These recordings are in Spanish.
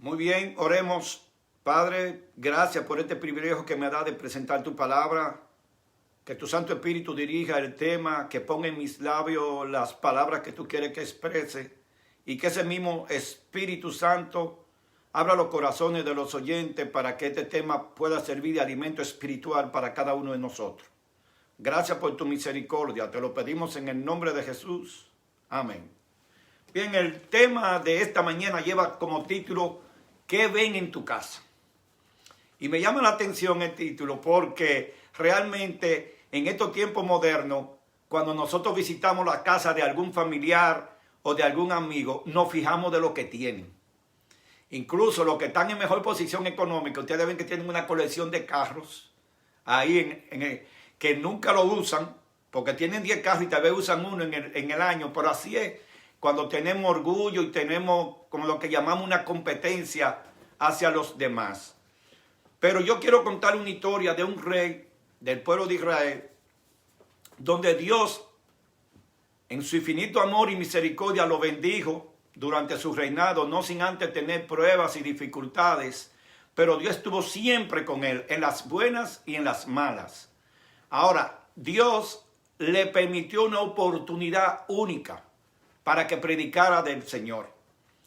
Muy bien, oremos. Padre, gracias por este privilegio que me da de presentar tu palabra. Que tu Santo Espíritu dirija el tema, que ponga en mis labios las palabras que tú quieres que exprese y que ese mismo Espíritu Santo abra los corazones de los oyentes para que este tema pueda servir de alimento espiritual para cada uno de nosotros. Gracias por tu misericordia, te lo pedimos en el nombre de Jesús. Amén. Bien, el tema de esta mañana lleva como título ¿Qué ven en tu casa? Y me llama la atención el título porque realmente en estos tiempos modernos, cuando nosotros visitamos la casa de algún familiar o de algún amigo, nos fijamos de lo que tienen. Incluso los que están en mejor posición económica, ustedes ven que tienen una colección de carros ahí que nunca lo usan, porque tienen 10 carros y tal vez usan uno en el año, pero así es. Cuando tenemos orgullo y tenemos como lo que llamamos una competencia hacia los demás. Pero yo quiero contar una historia de un rey del pueblo de Israel, donde Dios, en su infinito amor y misericordia, lo bendijo durante su reinado, no sin antes tener pruebas y dificultades, pero Dios estuvo siempre con él, en las buenas y en las malas. Ahora, Dios le permitió una oportunidad única para que predicara del Señor.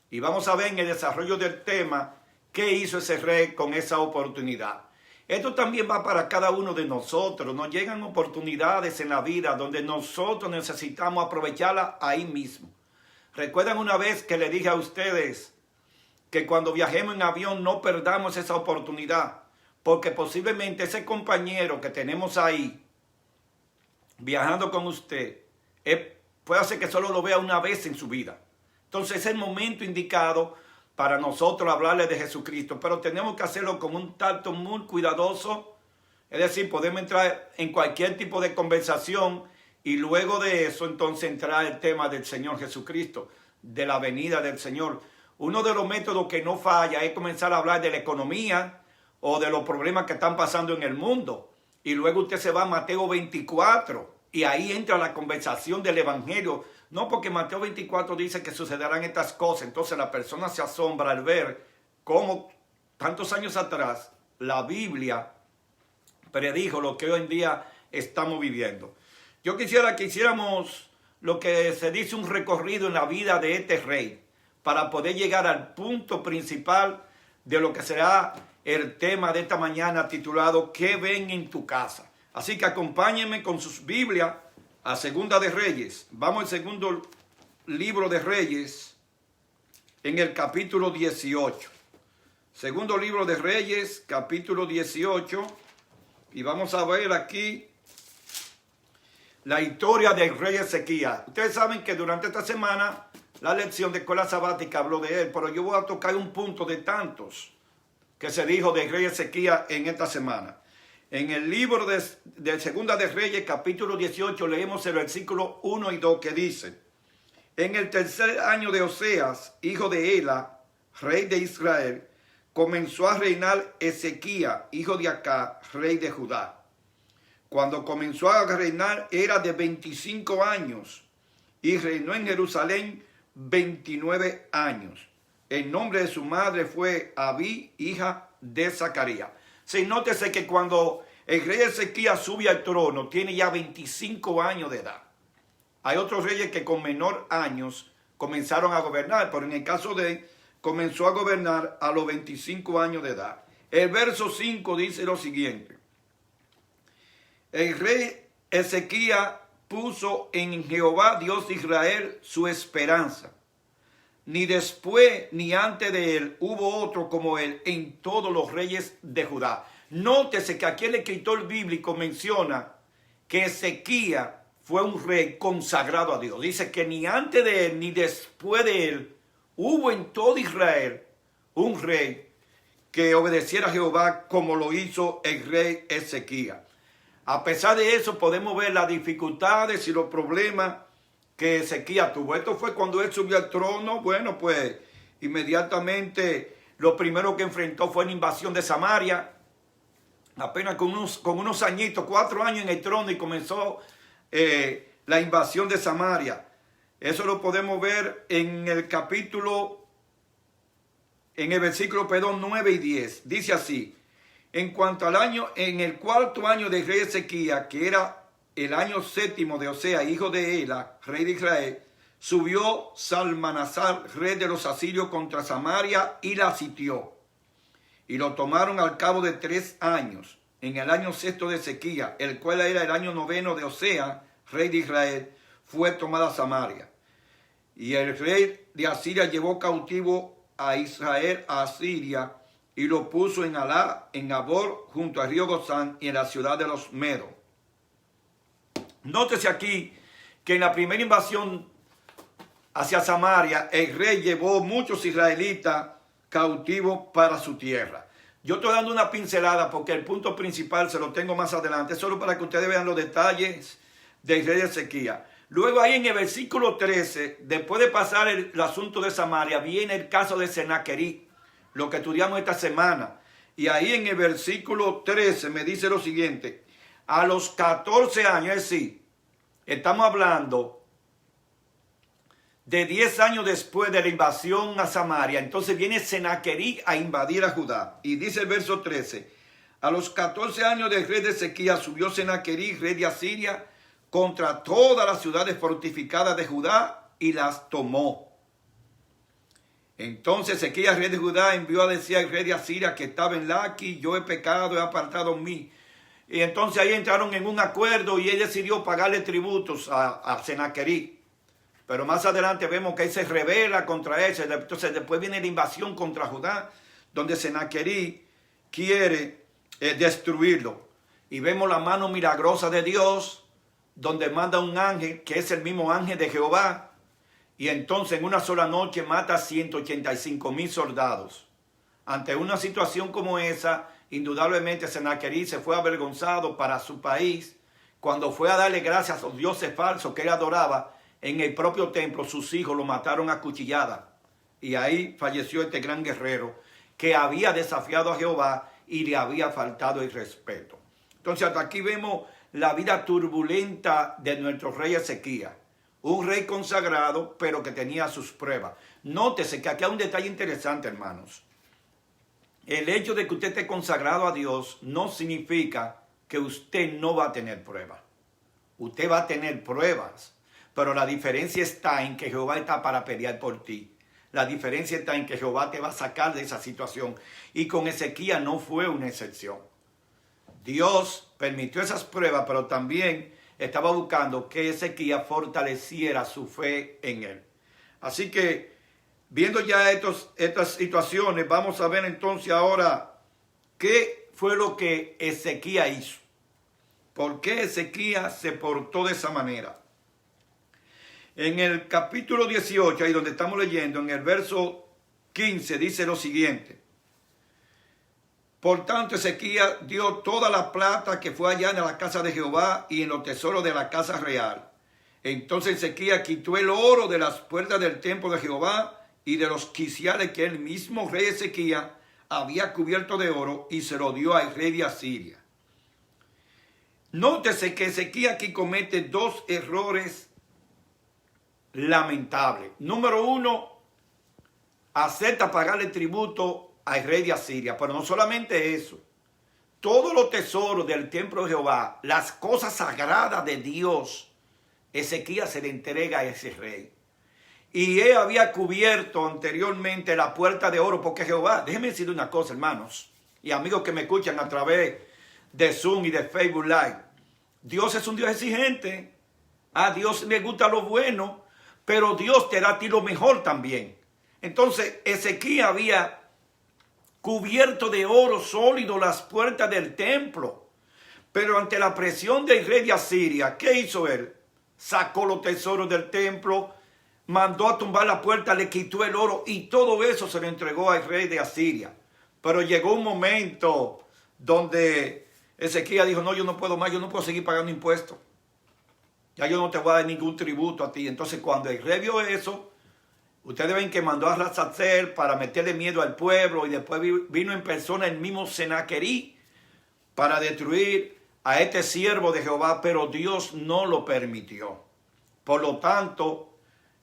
Y vamos a ver en el desarrollo del tema qué hizo ese rey con esa oportunidad. Esto también va para cada uno de nosotros. Nos llegan oportunidades en la vida donde nosotros necesitamos aprovecharlas ahí mismo. ¿Recuerdan una vez que le dije a ustedes que cuando viajemos en avión no perdamos esa oportunidad? Porque posiblemente ese compañero que tenemos ahí viajando con usted puede ser que solo lo vea una vez en su vida. Entonces es el momento indicado para nosotros hablarle de Jesucristo, pero tenemos que hacerlo con un tacto muy cuidadoso. Es decir, podemos entrar en cualquier tipo de conversación y luego de eso entonces entrar el tema del Señor Jesucristo, de la venida del Señor. Uno de los métodos que no falla es comenzar a hablar de la economía o de los problemas que están pasando en el mundo. Y luego usted se va a Mateo 24 y ahí entra la conversación del Evangelio. No, porque Mateo 24 dice que sucederán estas cosas. Entonces la persona se asombra al ver cómo tantos años atrás la Biblia predijo lo que hoy en día estamos viviendo. Yo quisiera que hiciéramos lo que se dice un recorrido en la vida de este rey para poder llegar al punto principal de lo que será el tema de esta mañana titulado ¿Qué ven en tu casa? Así que acompáñenme con sus Biblias a Segunda de Reyes. Vamos al segundo libro de Reyes en el capítulo 18. Segundo libro de Reyes, capítulo 18. Y vamos a ver aquí la historia del rey Ezequías. Ustedes saben que durante esta semana la lección de escuela sabática habló de él, pero yo voy a tocar un punto de tantos que se dijo del rey Ezequías en esta semana. En el libro de Segunda de Reyes, capítulo 18, leemos el versículo 1 y 2 que dice: En el tercer año de Oseas, hijo de Ela, rey de Israel, comenzó a reinar Ezequías, hijo de Acá, rey de Judá. Cuando comenzó a reinar era de 25 años y reinó en Jerusalén 29 años. El nombre de su madre fue Abí, hija de Zacarías. Sí, nótese que cuando el rey Ezequías sube al trono, tiene ya 25 años de edad. Hay otros reyes que con menor años comenzaron a gobernar, pero en el caso de él, comenzó a gobernar a los 25 años de edad. El verso 5 dice lo siguiente: El rey Ezequías puso en Jehová, Dios de Israel, su esperanza. Ni después ni antes de él hubo otro como él en todos los reyes de Judá. Nótese que aquí el escritor bíblico menciona que Ezequías fue un rey consagrado a Dios. Dice que ni antes de él ni después de él hubo en todo Israel un rey que obedeciera a Jehová como lo hizo el rey Ezequías. A pesar de eso podemos ver las dificultades y los problemas que Ezequías tuvo. Esto fue cuando él subió al trono. Bueno, pues inmediatamente lo primero que enfrentó fue la invasión de Samaria. Apenas con unos añitos, 4 años en el trono, y comenzó la invasión de Samaria. Eso lo podemos ver en el capítulo en el versículo 9 y 10. Dice así: en cuanto al año, en el cuarto año de rey Ezequías, que era el año séptimo de Osea, hijo de Ela, rey de Israel, subió Salmanasar, rey de los asirios, contra Samaria y la sitió. Y lo tomaron al cabo de 3 años, en el año sexto de Ezequías, el cual era el año noveno de Osea, rey de Israel, fue tomada Samaria. Y el rey de Asiria llevó cautivo a Israel a Asiria y lo puso en Alá, en Abor, junto al río Gozán y en la ciudad de los Medos. Nótese aquí que en la primera invasión hacia Samaria, el rey llevó muchos israelitas cautivos para su tierra. Yo estoy dando una pincelada porque el punto principal se lo tengo más adelante, solo para que ustedes vean los detalles del rey de Ezequías. Luego ahí en el versículo 13, después de pasar el asunto de Samaria, viene el caso de Senaquerib, lo que estudiamos esta semana. Y ahí en el versículo 13 me dice lo siguiente: a los 14 años, es decir, estamos hablando de 10 años después de la invasión a Samaria, entonces viene Senaquerib a invadir a Judá. Y dice el verso 13: a los 14 años del rey de Ezequías subió Senaquerib, rey de Asiria, contra todas las ciudades fortificadas de Judá y las tomó. Entonces Ezequías, rey de Judá, envió a decir al rey de Asiria que estaba en Laqui: yo he pecado, he apartado en mí. Y entonces ahí entraron en un acuerdo y él decidió pagarle tributos a Senaquerib. Pero más adelante vemos que él se rebela contra él. Entonces después viene la invasión contra Judá, donde Senaquerib quiere destruirlo. Y vemos la mano milagrosa de Dios, donde manda un ángel, que es el mismo ángel de Jehová. Y entonces en una sola noche mata 185,000 soldados. Ante una situación como esa, indudablemente Senaquerib se fue avergonzado para su país. Cuando fue a darle gracias a los dioses falsos que él adoraba, en el propio templo sus hijos lo mataron a cuchillada. Y ahí falleció este gran guerrero que había desafiado a Jehová y le había faltado el respeto. Entonces hasta aquí vemos la vida turbulenta de nuestro rey Ezequías. Un rey consagrado, pero que tenía sus pruebas. Nótese que aquí hay un detalle interesante, hermanos. El hecho de que usted esté consagrado a Dios no significa que usted no va a tener pruebas. Usted va a tener pruebas. Pero la diferencia está en que Jehová está para pelear por ti. La diferencia está en que Jehová te va a sacar de esa situación. Y con Ezequías no fue una excepción. Dios permitió esas pruebas, pero también estaba buscando que Ezequías fortaleciera su fe en él. Así que, viendo ya estas situaciones, vamos a ver entonces ahora qué fue lo que Ezequías hizo. ¿Por qué Ezequías se portó de esa manera? En el capítulo 18, ahí donde estamos leyendo, en el verso 15, dice lo siguiente: por tanto, Ezequías dio toda la plata que fue allá en la casa de Jehová y en los tesoros de la casa real. Entonces Ezequías quitó el oro de las puertas del templo de Jehová y de los quiciales que el mismo rey Ezequías había cubierto de oro, y se lo dio al rey de Asiria. Nótese que Ezequías aquí comete 2 errores lamentable. Número 1, acepta pagarle tributo al rey de Asiria. Pero no solamente eso, todos los tesoros del templo de Jehová, las cosas sagradas de Dios, Ezequías se le entrega a ese rey. Y él había cubierto anteriormente la puerta de oro, porque Jehová, déjenme decirle una cosa, hermanos y amigos que me escuchan a través de Zoom y de Facebook Live. Dios es un Dios exigente. A Dios le gusta lo bueno, pero Dios te da a ti lo mejor también. Entonces Ezequías había cubierto de oro sólido las puertas del templo. Pero ante la presión del rey de Asiria, ¿qué hizo él? Sacó los tesoros del templo, mandó a tumbar la puerta, le quitó el oro y todo eso se lo entregó al rey de Asiria. Pero llegó un momento donde Ezequías dijo: no, yo no puedo más, yo no puedo seguir pagando impuestos. Ya yo no te voy a dar ningún tributo a ti. Entonces cuando el rey vio eso, ustedes ven que mandó a Razazel para meterle miedo al pueblo, y después vino en persona el mismo Senaquerib para destruir a este siervo de Jehová, pero Dios no lo permitió. Por lo tanto,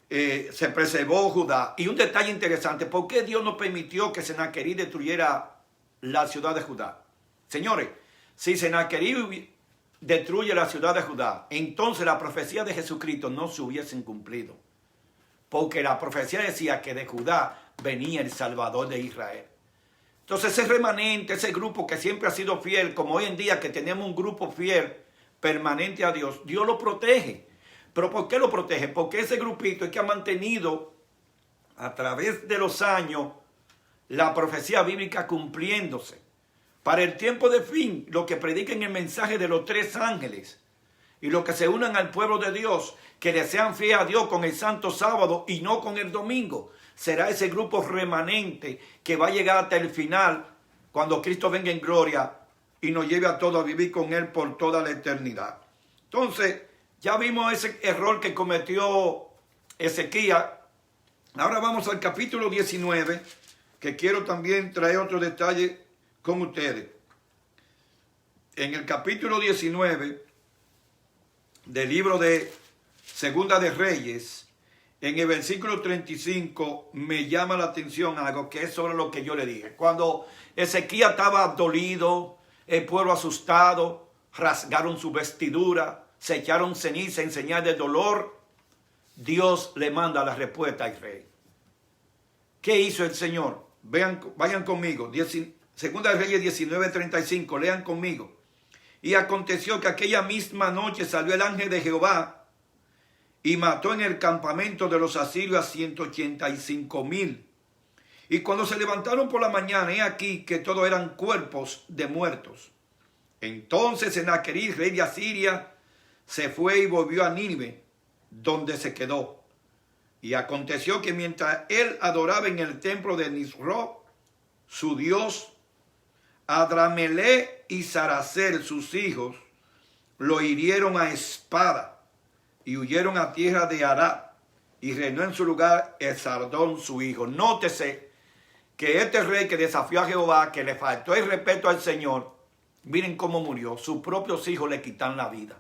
se preservó Judá. Y un detalle interesante, ¿por qué Dios no permitió que Sennacherib destruyera la ciudad de Judá? Señores, si Sennacherib destruye la ciudad de Judá, entonces la profecía de Jesucristo no se hubiesen cumplido. Porque la profecía decía que de Judá venía el Salvador de Israel. Entonces ese remanente, ese grupo que siempre ha sido fiel, como hoy en día que tenemos un grupo fiel, permanente a Dios, Dios lo protege. ¿Pero por qué lo protege? Porque ese grupito es que ha mantenido a través de los años la profecía bíblica cumpliéndose. Para el tiempo de fin, los que prediquen el mensaje de los 3 ángeles y los que se unan al pueblo de Dios, que le sean fieles a Dios con el santo sábado y no con el domingo, será ese grupo remanente que va a llegar hasta el final cuando Cristo venga en gloria y nos lleve a todos a vivir con Él por toda la eternidad. Entonces, ya vimos ese error que cometió Ezequías. Ahora vamos al capítulo 19, que quiero también traer otro detalle con ustedes. En el capítulo 19 del libro de Segunda de Reyes, en el versículo 35, me llama la atención algo que es sobre lo que yo le dije. Cuando Ezequías estaba dolido, el pueblo asustado, rasgaron su vestidura, se echaron ceniza en señal de dolor, Dios le manda la respuesta al rey. ¿Qué hizo el Señor? Vayan conmigo. Segunda de Reyes 19:35, lean conmigo. Y aconteció que aquella misma noche salió el ángel de Jehová y mató en el campamento de los asirios a 185,000. Y cuando se levantaron por la mañana, he aquí que todos eran cuerpos de muertos. Entonces Sennacherib, rey de Asiria, se fue y volvió a Nínive, donde se quedó. Y aconteció que mientras él adoraba en el templo de Nisroch, su dios, Adramelech y Saracer, sus hijos, lo hirieron a espada y huyeron a tierra de Arad, y reinó en su lugar Esardón, su hijo. Nótese que este rey que desafió a Jehová, que le faltó el respeto al Señor, miren cómo murió. Sus propios hijos le quitan la vida.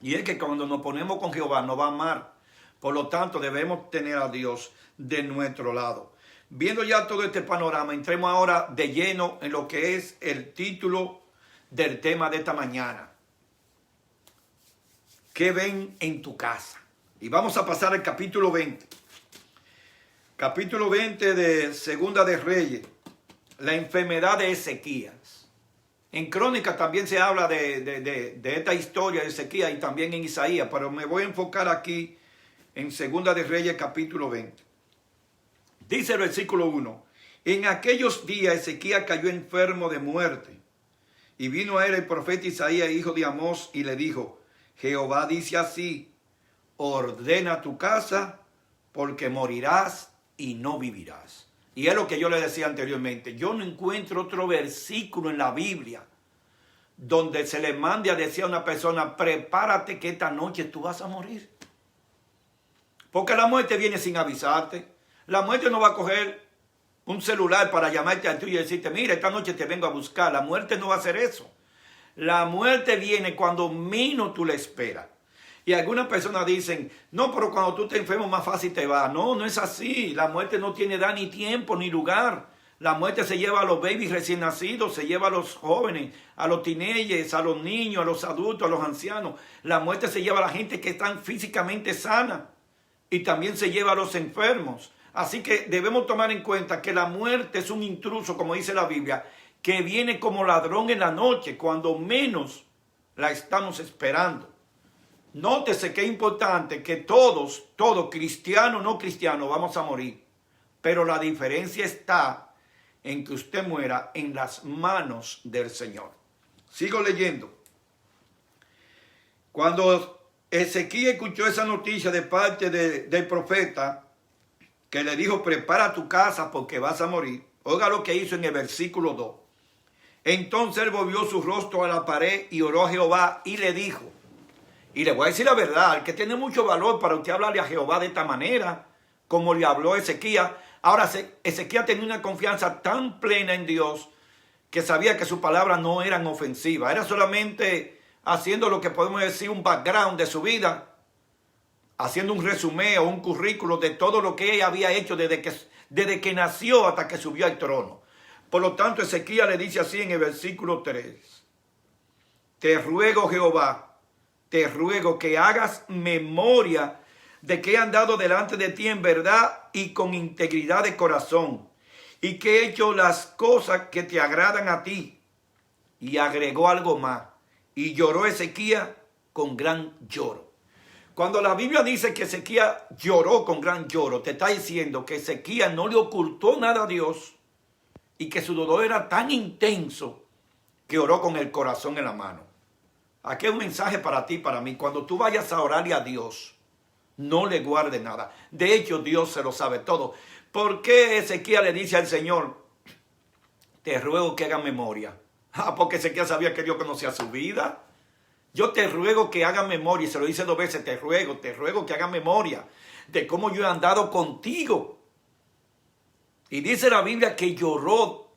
Y es que cuando nos ponemos con Jehová nos va a amar. Por lo tanto, debemos tener a Dios de nuestro lado. Viendo ya todo este panorama, entremos ahora de lleno en lo que es el título del tema de esta mañana. ¿Qué ven en tu casa? Y vamos a pasar al capítulo 20. Capítulo 20 de Segunda de Reyes. La enfermedad de Ezequías. En Crónicas también se habla de esta historia de Ezequías y también en Isaías, pero me voy a enfocar aquí en Segunda de Reyes capítulo 20. Dice el versículo 1. En aquellos días Ezequías cayó enfermo de muerte. Y vino a él el profeta Isaías, hijo de Amós, y le dijo: Jehová dice así: ordena tu casa, porque morirás y no vivirás. Y es lo que yo le decía anteriormente. Yo no encuentro otro versículo en la Biblia donde se le mande a decir a una persona: prepárate que esta noche tú vas a morir. Porque la muerte viene sin avisarte. La muerte no va a coger un celular para llamarte a ti y decirte: mira, esta noche te vengo a buscar. La muerte no va a hacer eso. La muerte viene cuando menos tú le esperas. Y algunas personas dicen: no, pero cuando tú te enfermas más fácil te va. No, no es así. La muerte no tiene edad, ni tiempo, ni lugar. La muerte se lleva a los babies recién nacidos, se lleva a los jóvenes, a los teenagers, a los niños, a los adultos, a los ancianos. La muerte se lleva a la gente que están físicamente sana. Y también se lleva a los enfermos. Así que debemos tomar en cuenta que la muerte es un intruso, como dice la Biblia, que viene como ladrón en la noche, cuando menos la estamos esperando. Nótese que es importante que todos, cristiano o no cristiano, vamos a morir. Pero la diferencia está en que usted muera en las manos del Señor. Sigo leyendo. Cuando Ezequías escuchó esa noticia de parte del profeta, que le dijo: prepara tu casa porque vas a morir. Oiga lo que hizo en el versículo 2. Entonces él volvió su rostro a la pared y oró a Jehová y le dijo, y le voy a decir la verdad, el que tiene mucho valor para usted hablarle a Jehová de esta manera, como le habló Ezequías. Ahora Ezequías tenía una confianza tan plena en Dios que sabía que sus palabras no eran ofensivas. Era solamente haciendo lo que podemos decir un background de su vida, haciendo un resumen o un currículo de todo lo que ella había hecho desde que nació hasta que subió al trono. Por lo tanto, Ezequías le dice así en el versículo 3. Te ruego, Jehová, te ruego que hagas memoria de que he andado delante de ti en verdad y con integridad de corazón, y que he hecho las cosas que te agradan a ti. Y agregó algo más. Y lloró Ezequías con gran lloro. Cuando la Biblia dice que Ezequías lloró con gran lloro, te está diciendo que Ezequías no le ocultó nada a Dios y que su dolor era tan intenso que oró con el corazón en la mano. Aquí hay un mensaje para ti, para mí. Cuando tú vayas a orarle a Dios, no le guardes nada. De hecho, Dios se lo sabe todo. ¿Por qué Ezequías le dice al Señor, te ruego que haga memoria? Porque Ezequías sabía que Dios conocía su vida. Yo te ruego que haga memoria, y se lo dice 2 veces, te ruego que haga memoria de cómo yo he andado contigo. Y dice la Biblia que lloró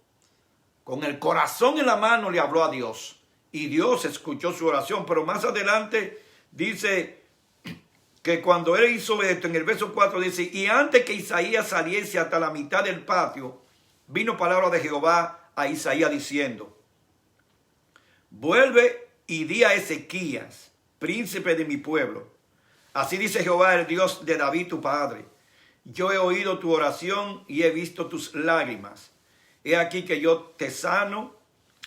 con el corazón en la mano, le habló a Dios. Y Dios escuchó su oración, pero más adelante dice que cuando él hizo esto, en el verso 4 dice, y antes que Isaías saliese hasta la mitad del patio, vino palabra de Jehová a Isaías diciendo, vuelve y di a Ezequías, príncipe de mi pueblo, así dice Jehová, el Dios de David tu padre, yo he oído tu oración y he visto tus lágrimas. He aquí que yo te sano,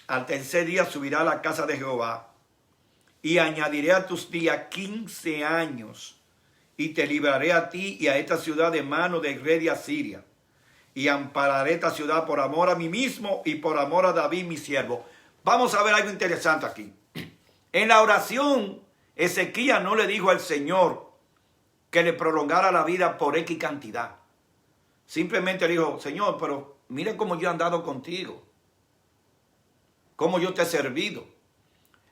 al tercer día subirá a la casa de Jehová y añadiré a tus días 15 años y te libraré a ti y a esta ciudad de mano del rey de Asiria y ampararé esta ciudad por amor a mí mismo y por amor a David mi siervo. Vamos a ver algo interesante aquí. En la oración, Ezequías no le dijo al Señor que le prolongara la vida por X cantidad. Simplemente le dijo, Señor, pero mire cómo yo he andado contigo, cómo yo te he servido.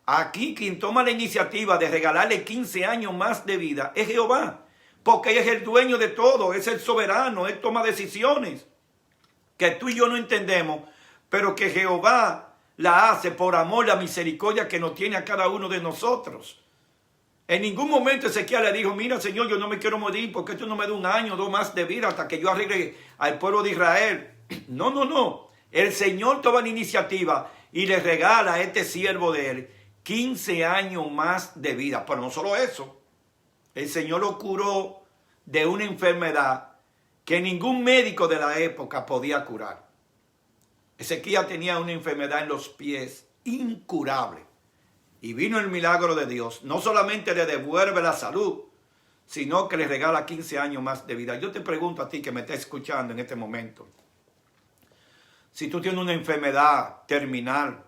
Aquí quien toma la iniciativa de regalarle 15 años más de vida es Jehová, porque Él es el dueño de todo, es el soberano, Él toma decisiones que tú y yo no entendemos, pero que Jehová la hace por amor, la misericordia que nos tiene a cada uno de nosotros. En ningún momento Ezequiel le dijo, mira Señor, yo no me quiero morir porque tú no me das 1 año o 2 más de vida hasta que yo arregle al pueblo de Israel. No, no, no. El Señor toma la iniciativa y le regala a este siervo de Él 15 años más de vida. Pero no solo eso. El Señor lo curó de una enfermedad que ningún médico de la época podía curar. Ezequiel tenía una enfermedad en los pies incurable. Y vino el milagro de Dios. No solamente le devuelve la salud, sino que le regala 15 años más de vida. Yo te pregunto a ti que me estás escuchando en este momento. Si tú tienes una enfermedad terminal,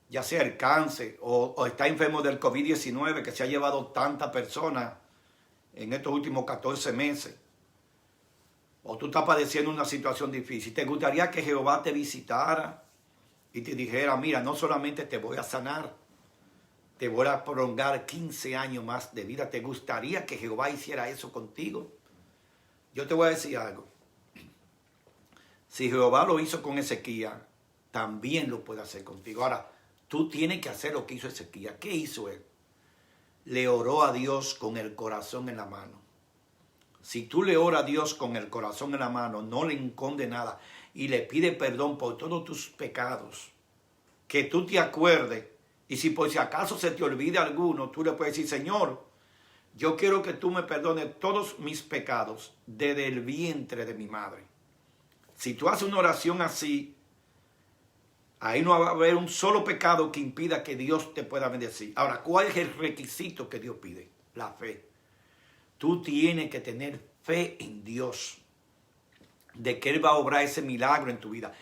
ya sea el cáncer o estás enfermo del COVID-19 que se ha llevado tantas personas en estos últimos 14 meses, o tú estás padeciendo una situación difícil, ¿te gustaría que Jehová te visitara y te dijera, mira, no solamente te voy a sanar, te voy a prolongar 15 años más de vida? ¿Te gustaría que Jehová hiciera eso contigo? Yo te voy a decir algo. Si Jehová lo hizo con Ezequías, también lo puede hacer contigo. Ahora, tú tienes que hacer lo que hizo Ezequías. ¿Qué hizo él? Le oró a Dios con el corazón en la mano. Si tú le oras a Dios con el corazón en la mano, no le esconde nada y le pide perdón por todos tus pecados, que tú te acuerdes. Y si por si acaso se te olvida alguno, tú le puedes decir, Señor, yo quiero que tú me perdones todos mis pecados desde el vientre de mi madre. Si tú haces una oración así, ahí no va a haber un solo pecado que impida que Dios te pueda bendecir. Ahora, ¿cuál es el requisito que Dios pide? La fe. Tú tienes que tener fe en Dios, de que Él va a obrar ese milagro en tu vida.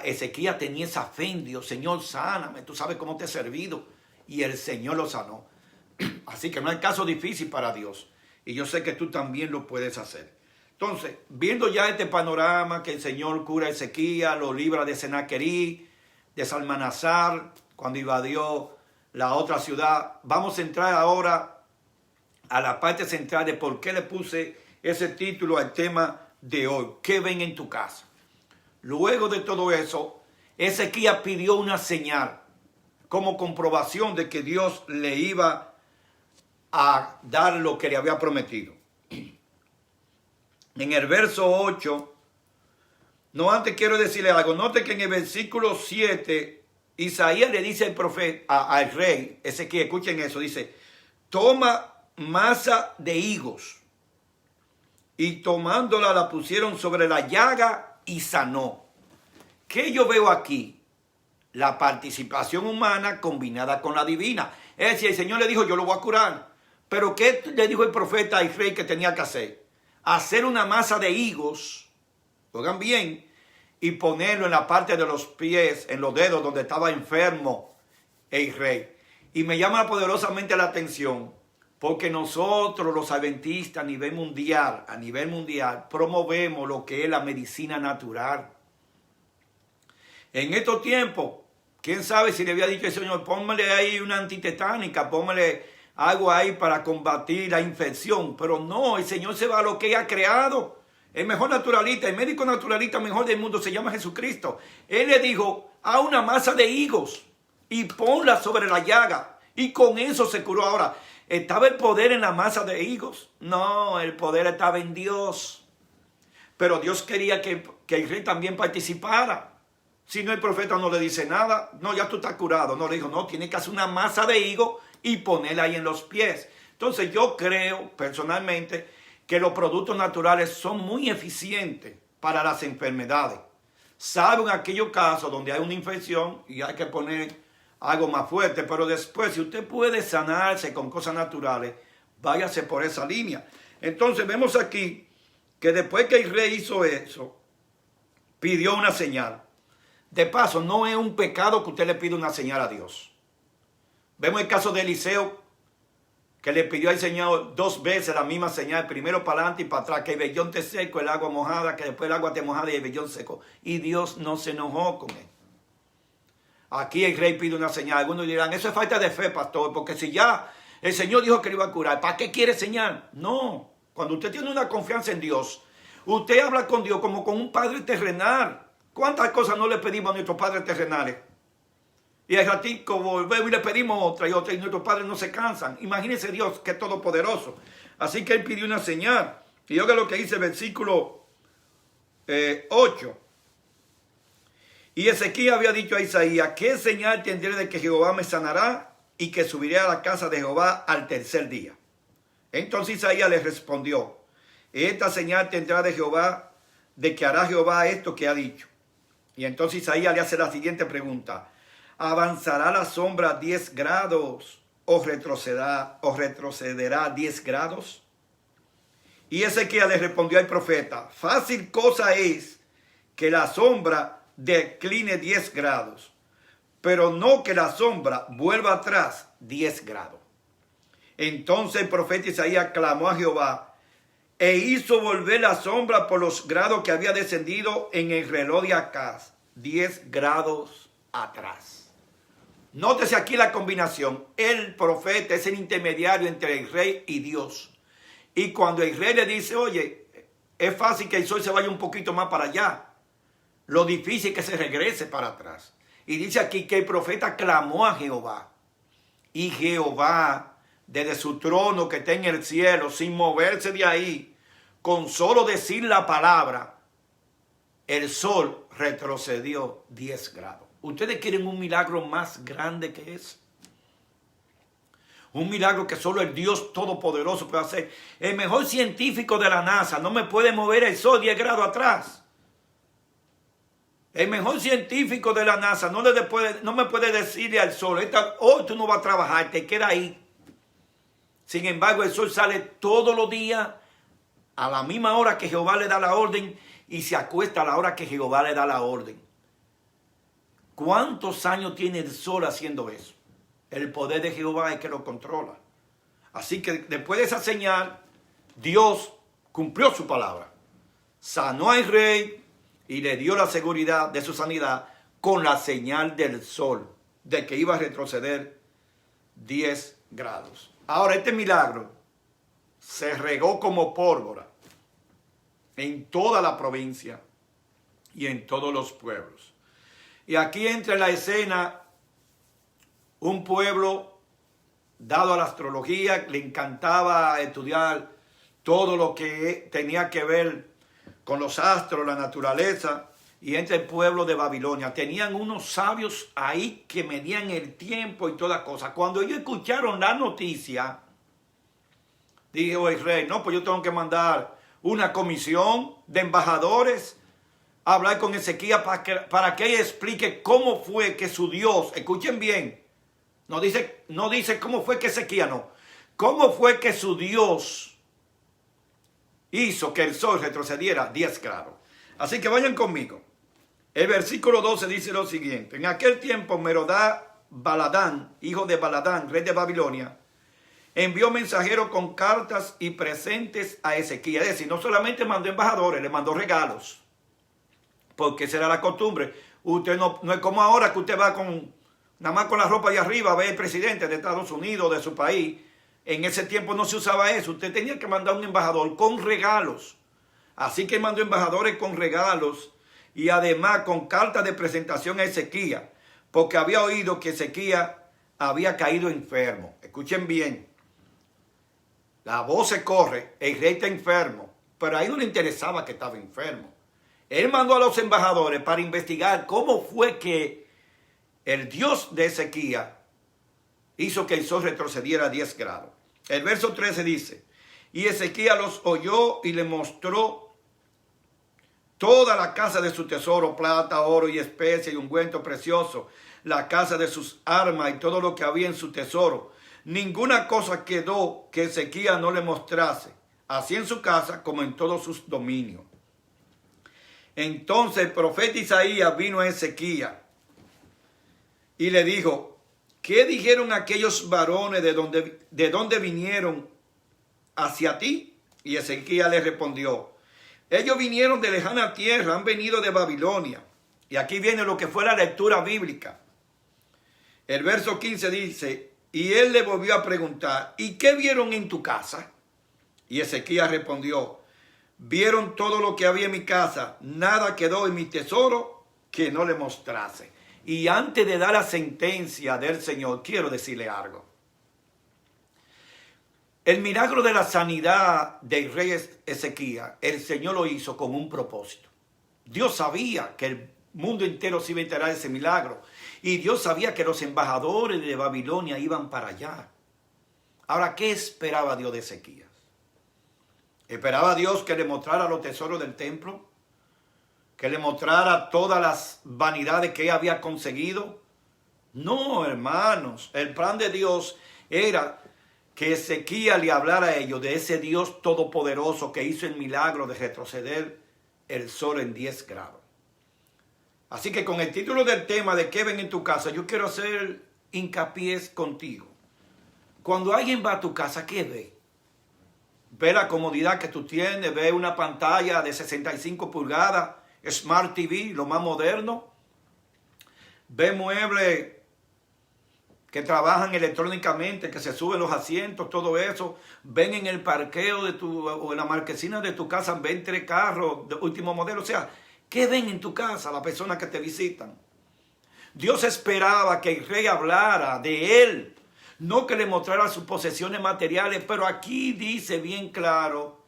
Ezequías tenía esa fe en Dios. Señor, sáname, tú sabes cómo te he servido. Y el Señor lo sanó. Así que no hay caso difícil para Dios. Y yo sé que tú también lo puedes hacer. Entonces, viendo ya este panorama que el Señor cura a Ezequías, lo libra de Senaquerí, de Salmanasar, cuando invadió la otra ciudad, vamos a entrar ahora a la parte central de por qué le puse ese título al tema de hoy. ¿Qué ven en tu casa? Luego de todo eso, Ezequías pidió una señal como comprobación de que Dios le iba a dar lo que le había prometido. En el verso 8, no antes quiero decirle algo, note que en el versículo 7, Isaías le dice al profeta, al rey Ezequiel, escuchen eso, dice, toma masa de higos, y tomándola la pusieron sobre la llaga y sanó. ¿Qué yo veo aquí? La participación humana combinada con la divina. Es decir, el Señor le dijo, yo lo voy a curar. Pero ¿qué le dijo el profeta al rey que tenía que hacer? Hacer una masa de higos, oigan bien, y ponerlo en la parte de los pies, en los dedos donde estaba enfermo el rey. Y me llama poderosamente la atención, porque nosotros los adventistas a nivel mundial, promovemos lo que es la medicina natural. En estos tiempos, quién sabe si le había dicho al Señor, póngale ahí una antitetánica, póngale algo ahí para combatir la infección. Pero no, el Señor se va a lo que Él ha creado. El mejor naturalista, el médico naturalista mejor del mundo se llama Jesucristo. Él le dijo, haz una masa de higos y ponla sobre la llaga. Y con eso se curó. Ahora, ¿estaba el poder en la masa de higos? No, el poder estaba en Dios. Pero Dios quería que el rey también participara. Si no, el profeta no le dice nada. No, ya tú estás curado. No, le dijo, no, tiene que hacer una masa de higo y ponerla ahí en los pies. Entonces yo creo personalmente que los productos naturales son muy eficientes para las enfermedades. Salvo en aquellos casos donde hay una infección y hay que poner algo más fuerte. Pero después, si usted puede sanarse con cosas naturales, váyase por esa línea. Entonces vemos aquí que después que el rey hizo eso, pidió una señal. De paso, no es un pecado que usted le pida una señal a Dios. Vemos el caso de Eliseo, que le pidió al Señor 2 veces la misma señal, primero para adelante y para atrás, que el vellón te seco, el agua mojada, que después el agua te mojada y el vellón seco. Y Dios no se enojó con él. Aquí el rey pide una señal. Algunos dirán, eso es falta de fe, pastor, porque si ya el Señor dijo que le iba a curar, ¿para qué quiere señal? No, cuando usted tiene una confianza en Dios, usted habla con Dios como con un padre terrenal. ¿Cuántas cosas no le pedimos a nuestros padres terrenales? Y al ratico volvemos y le pedimos otra y otra y nuestros padres no se cansan. Imagínense Dios que es todopoderoso. Así que él pidió una señal. Y oiga lo que dice el versículo 8. Y Ezequiel había dicho a Isaías, ¿qué señal tendré de que Jehová me sanará y que subiré a la casa de Jehová al tercer día? Entonces Isaías le respondió, esta señal tendrá de Jehová, de que hará Jehová esto que ha dicho. Y entonces Isaías le hace la siguiente pregunta. ¿Avanzará la sombra 10 grados o retrocederá 10 grados? Y Ezequiel le respondió al profeta, fácil cosa es que la sombra decline 10 grados, pero no que la sombra vuelva atrás 10 grados. Entonces el profeta Isaías clamó a Jehová e hizo volver la sombra por los grados que había descendido en el reloj de Acaz, 10 grados atrás. Nótese aquí la combinación. El profeta es el intermediario entre el rey y Dios. Y cuando el rey le dice, oye, es fácil que el sol se vaya un poquito más para allá, lo difícil es que se regrese para atrás. Y dice aquí que el profeta clamó a Jehová. Y Jehová, desde su trono que está en el cielo, sin moverse de ahí, con solo decir la palabra, el sol retrocedió 10 grados. ¿Ustedes quieren un milagro más grande que ese? Un milagro que solo el Dios Todopoderoso puede hacer. El mejor científico de la NASA no me puede mover el sol 10 grados atrás. El mejor científico de la NASA no me puede decirle al sol, hoy tú no vas a trabajar, te queda ahí. Sin embargo, el sol sale todos los días a la misma hora que Jehová le da la orden y se acuesta a la hora que Jehová le da la orden. ¿Cuántos años tiene el sol haciendo eso? El poder de Jehová es que lo controla. Así que después de esa señal, Dios cumplió su palabra. Sanó al rey y le dio la seguridad de su sanidad con la señal del sol, de que iba a retroceder 10 grados. Ahora, este milagro se regó como pólvora en toda la provincia y en todos los pueblos. Y aquí entra en la escena un pueblo dado a la astrología, le encantaba estudiar todo lo que tenía que ver con los astros, la naturaleza, y entre el pueblo de Babilonia. Tenían unos sabios ahí que medían el tiempo y todas cosas. Cuando ellos escucharon la noticia, dijo el rey, no, pues yo tengo que mandar una comisión de embajadores a hablar con Ezequías para que ella explique cómo fue que su Dios, escuchen bien, no dice cómo fue que Ezequías, no, cómo fue que su Dios hizo que el sol retrocediera 10 grados. Así que vayan conmigo. El versículo 12 dice lo siguiente. En aquel tiempo Merodá-Baladán, hijo de Baladán, rey de Babilonia, envió mensajeros con cartas y presentes a Ezequías. Es decir, no solamente mandó embajadores, le mandó regalos. Porque esa era la costumbre. Usted no es como ahora que usted va nada más con la ropa de arriba a ver el presidente de Estados Unidos, de su país. En ese tiempo no se usaba eso. Usted tenía que mandar un embajador con regalos. Así que mandó embajadores con regalos y además con cartas de presentación a Ezequías, porque había oído que Ezequías había caído enfermo. Escuchen bien. La voz se corre, el rey está enfermo, pero a él no le interesaba que estaba enfermo. Él mandó a los embajadores para investigar cómo fue que el Dios de Ezequías hizo que el sol retrocediera 10 grados. El verso 13 dice, y Ezequías los oyó y le mostró toda la casa de su tesoro, plata, oro y especia y ungüento precioso, la casa de sus armas y todo lo que había en su tesoro. Ninguna cosa quedó que Ezequías no le mostrase, así en su casa como en todos sus dominios. Entonces el profeta Isaías vino a Ezequías y le dijo, ¿qué dijeron aquellos varones de dónde vinieron hacia ti? Y Ezequías le respondió, ellos vinieron de lejana tierra, han venido de Babilonia. Y aquí viene lo que fue la lectura bíblica. El verso 15 dice, y él le volvió a preguntar, ¿y qué vieron en tu casa? Y Ezequías respondió, vieron todo lo que había en mi casa, nada quedó en mi tesoro que no le mostrase. Y antes de dar la sentencia del Señor, quiero decirle algo. El milagro de la sanidad del rey Ezequías, el Señor lo hizo con un propósito. Dios sabía que el mundo entero se iba a enterar de ese milagro. Y Dios sabía que los embajadores de Babilonia iban para allá. Ahora, ¿qué esperaba Dios de Ezequías? ¿Esperaba Dios que le mostrara los tesoros del templo? ¿Que le mostrara todas las vanidades que él había conseguido? No, hermanos. El plan de Dios era que Ezequías le hablara a ellos de ese Dios todopoderoso que hizo el milagro de retroceder el sol en 10 grados. Así que con el título del tema de ¿qué ven en tu casa? Yo quiero hacer hincapié contigo. Cuando alguien va a tu casa, ¿qué ve? Ve la comodidad que tú tienes, ve una pantalla de 65 pulgadas, Smart TV, lo más moderno. Ve muebles que trabajan electrónicamente, que se suben los asientos, todo eso. Ven en el parqueo o en la marquesina de tu casa, ven 3 carros de último modelo. O sea, ¿qué ven en tu casa las personas que te visitan? Dios esperaba que el rey hablara de él, no que le mostrara sus posesiones materiales, pero aquí dice bien claro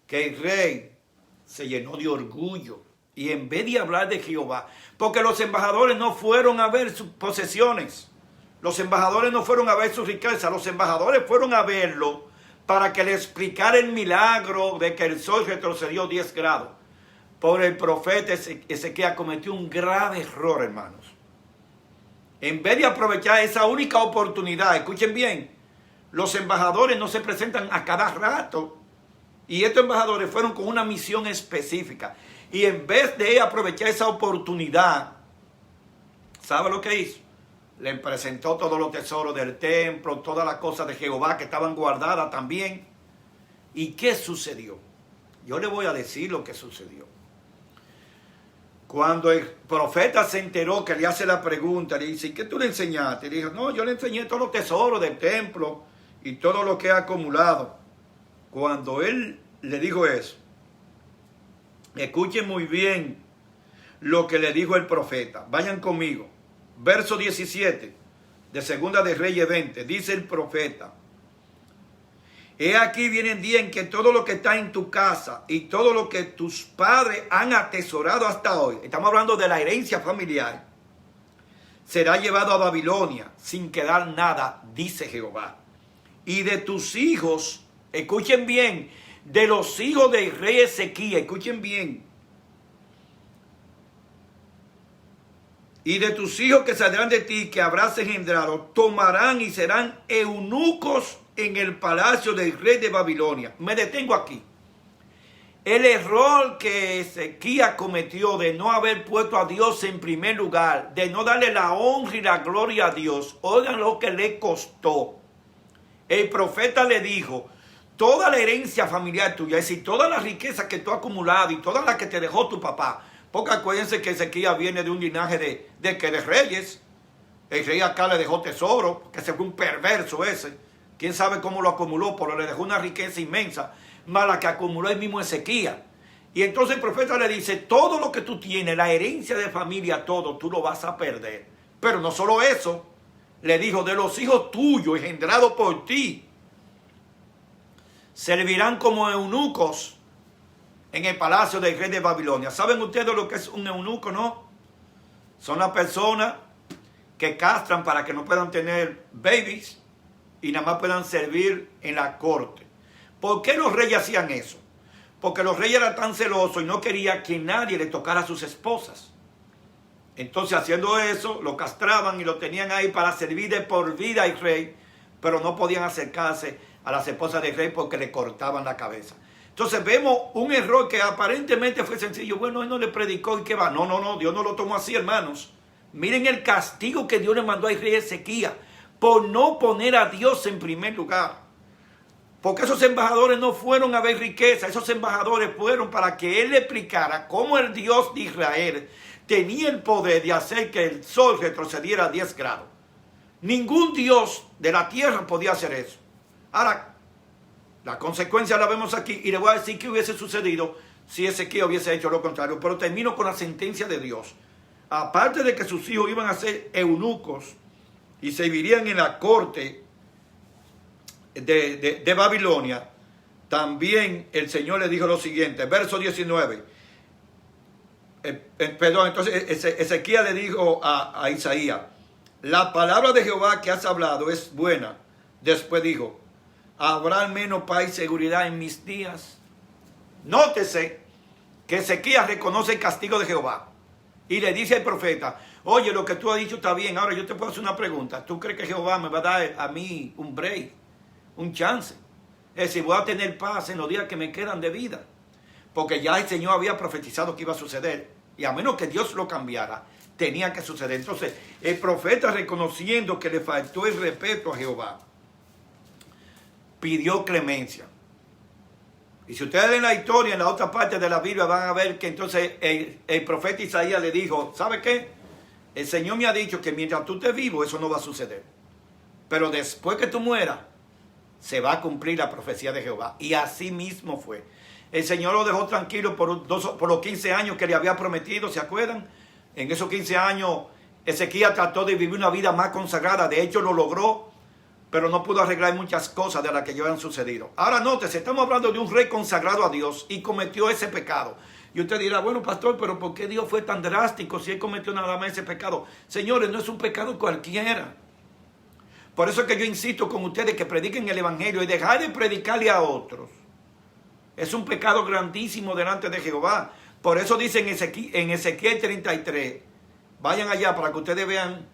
que el rey se llenó de orgullo y en vez de hablar de Jehová, porque los embajadores no fueron a ver sus posesiones, los embajadores no fueron a ver su riqueza, los embajadores fueron a verlo para que le explicara el milagro de que el sol retrocedió 10 grados. Por el profeta Ezequías cometió un grave error, hermanos. En vez de aprovechar esa única oportunidad, escuchen bien, los embajadores no se presentan a cada rato. Y estos embajadores fueron con una misión específica. Y en vez de aprovechar esa oportunidad, ¿sabe lo que hizo? Le presentó todos los tesoros del templo, todas las cosas de Jehová que estaban guardadas también. ¿Y qué sucedió? Yo le voy a decir lo que sucedió. Cuando el profeta se enteró que le hace la pregunta, le dice, ¿qué tú le enseñaste? Le dijo, no, yo le enseñé todos los tesoros del templo y todo lo que ha acumulado. Cuando él le dijo eso, escuchen muy bien lo que le dijo el profeta. Vayan conmigo. Verso 17 de Segunda de Reyes 20, dice el profeta: he aquí viene el día en que todo lo que está en tu casa y todo lo que tus padres han atesorado hasta hoy, estamos hablando de la herencia familiar, será llevado a Babilonia sin quedar nada, dice Jehová. Y de tus hijos, escuchen bien, de los hijos del rey Ezequías, escuchen bien, y de tus hijos que saldrán de ti, que habrás engendrado, tomarán y serán eunucos en el palacio del rey de Babilonia. Me detengo aquí. El error que Ezequías cometió de no haber puesto a Dios en primer lugar, de no darle la honra y la gloria a Dios, oigan lo que le costó. El profeta le dijo: toda la herencia familiar tuya, es decir, toda la riqueza que tú has acumulado y toda la que te dejó tu papá, porque acuérdense que Ezequías viene de un linaje de reyes. El rey acá le dejó tesoro, que se fue un perverso ese. Quién sabe cómo lo acumuló, pero le dejó una riqueza inmensa, más la que acumuló el mismo Ezequías. Y entonces el profeta le dice: todo lo que tú tienes, la herencia de familia, todo, tú lo vas a perder. Pero no solo eso, le dijo: de los hijos tuyos, engendrados por ti, servirán como eunucos en el palacio del rey de Babilonia. ¿Saben ustedes lo que es un eunuco, no? Son las personas que castran para que no puedan tener babies y nada más puedan servir en la corte. ¿Por qué los reyes hacían eso? Porque los reyes eran tan celosos y no querían que nadie le tocara a sus esposas. Entonces, haciendo eso, lo castraban y lo tenían ahí para servir de por vida al rey, pero no podían acercarse a las esposas del rey porque le cortaban la cabeza. Entonces vemos un error que aparentemente fue sencillo. Bueno, él no le predicó y qué va. No, Dios no lo tomó así, hermanos. Miren el castigo que Dios le mandó al rey Ezequías por no poner a Dios en primer lugar. Porque esos embajadores no fueron a ver riqueza, esos embajadores fueron para que él le explicara cómo el Dios de Israel tenía el poder de hacer que el sol retrocediera a 10 grados. Ningún Dios de la tierra podía hacer eso. Ahora, la consecuencia la vemos aquí y le voy a decir qué hubiese sucedido si Ezequías hubiese hecho lo contrario. Pero termino con la sentencia de Dios. Aparte de que sus hijos iban a ser eunucos y servirían en la corte de Babilonia, también el Señor le dijo lo siguiente, verso 19. Entonces Ezequías le dijo a Isaías: la palabra de Jehová que has hablado es buena. Después dijo: ¿habrá al menos paz y seguridad en mis días? Nótese que Ezequías reconoce el castigo de Jehová y le dice al profeta: oye, lo que tú has dicho está bien, ahora yo te puedo hacer una pregunta. ¿Tú crees que Jehová me va a dar a mí un break, un chance? Es decir, voy a tener paz en los días que me quedan de vida, porque ya el Señor había profetizado que iba a suceder, y a menos que Dios lo cambiara, tenía que suceder. Entonces, el profeta, reconociendo que le faltó el respeto a Jehová, pidió clemencia. Y si ustedes leen la historia en la otra parte de la Biblia, van a ver que entonces el profeta Isaías le dijo: ¿sabe qué? El Señor me ha dicho que mientras tú estés vivo, eso no va a suceder. Pero después que tú mueras, se va a cumplir la profecía de Jehová. Y así mismo fue. El Señor lo dejó tranquilo por los 15 años que le había prometido, ¿se acuerdan? En esos 15 años, Ezequías trató de vivir una vida más consagrada. De hecho, lo logró, pero no pudo arreglar muchas cosas de las que ya habían sucedido. Ahora nótese, estamos hablando de un rey consagrado a Dios y cometió ese pecado. Y usted dirá: bueno, pastor, pero ¿por qué Dios fue tan drástico si él cometió nada más ese pecado? Señores, no es un pecado cualquiera. Por eso es que yo insisto con ustedes que prediquen el evangelio y dejar de predicarle a otros. Es un pecado grandísimo delante de Jehová. Por eso dice en Ezequiel 33, vayan allá para que ustedes vean,